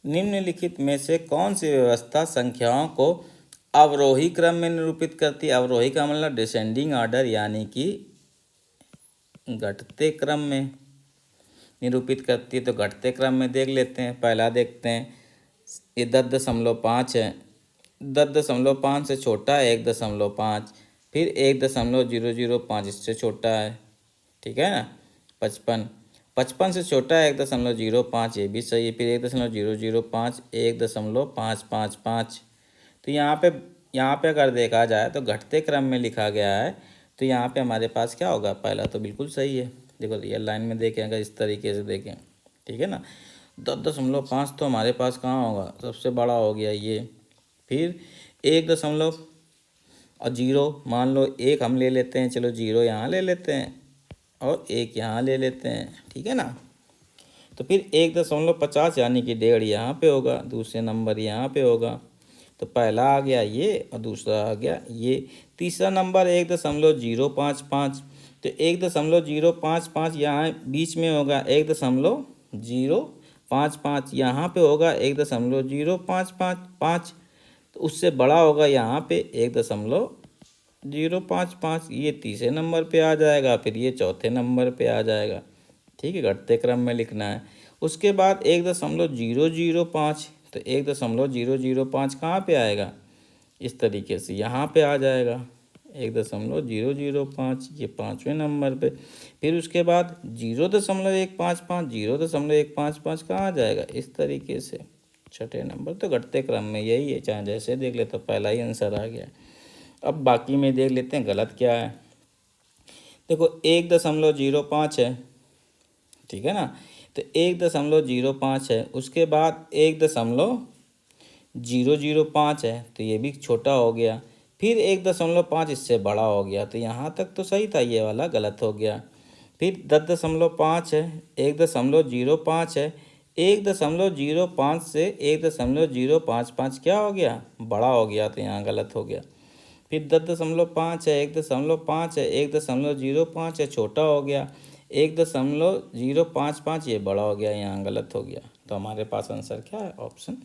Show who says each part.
Speaker 1: निम्नलिखित में से कौन सी व्यवस्था संख्याओं को अवरोही क्रम में निरूपित करती है? अवरोही का मतलब डिसेंडिंग ऑर्डर, यानी कि घटते क्रम में निरूपित करती है। तो घटते क्रम में देख लेते हैं। पहला देखते हैं, ये 10.5 है। 10.5 से छोटा है 1.5, फिर 1.005 इससे छोटा है, ठीक है ना। 55 से छोटा है 1.05, ये भी सही है। फिर 1.005, 1.555। तो यहाँ पे अगर देखा जाए तो घटते क्रम में लिखा गया है, तो यहाँ पे हमारे पास क्या होगा? पहला तो बिल्कुल सही है। देखो रियल लाइन में देखें, अगर इस तरीके से देखें, ठीक है ना। 10.5 तो हमारे पास कहाँ होगा? सबसे बड़ा हो गया ये। फिर 1.0 मान लो, एक हम ले लेते हैं, चलो 0 यहाँ ले लेते हैं और 1 यहाँ ले लेते हैं, ठीक है ना। तो फिर 1.50 यानी कि 1.5 यहाँ पे होगा, दूसरे नंबर यहाँ पे होगा। तो पहला आ गया ये और दूसरा आ गया ये। तीसरा नंबर 1.055, तो 1.055 यहाँ बीच में होगा, 1.055 यहाँ पे होगा, 1.055, तो उससे बड़ा होगा यहाँ पे 1.055, ये तीसरे नंबर पे आ जाएगा, फिर ये चौथे नंबर पे आ जाएगा, ठीक है। घटते क्रम में लिखना है। उसके बाद 1.005, तो 1.005 कहाँ पे आएगा? इस तरीके से यहाँ पे आ जाएगा 1.005, ये 5वें नंबर पे। फिर उसके बाद 0.155, 0.155 कहाँ आ जाएगा? इस तरीके से 6ठे नंबर। तो घटते क्रम में यही है, चाहे जैसे देख ले, तो पहला ही आंसर आ गया। अब बाकी में देख लेते हैं गलत क्या है। देखो 1.05 है, ठीक है ना। तो 1.05 है, उसके बाद 1.005 है, तो ये भी छोटा हो गया। फिर 1.5 इससे बड़ा हो गया, तो यहाँ तक तो सही था, ये वाला गलत हो गया। फिर 10.5 है, 1.05 है, 1.05 से 1.055 क्या हो गया? बड़ा हो गया, तो यहाँ गलत हो गया। फिर 10.5 है, 1.5 है, 1.05 है, छोटा हो गया, 1.055 ये बड़ा हो गया, यहाँ गलत हो गया। तो हमारे पास आंसर क्या है? ऑप्शन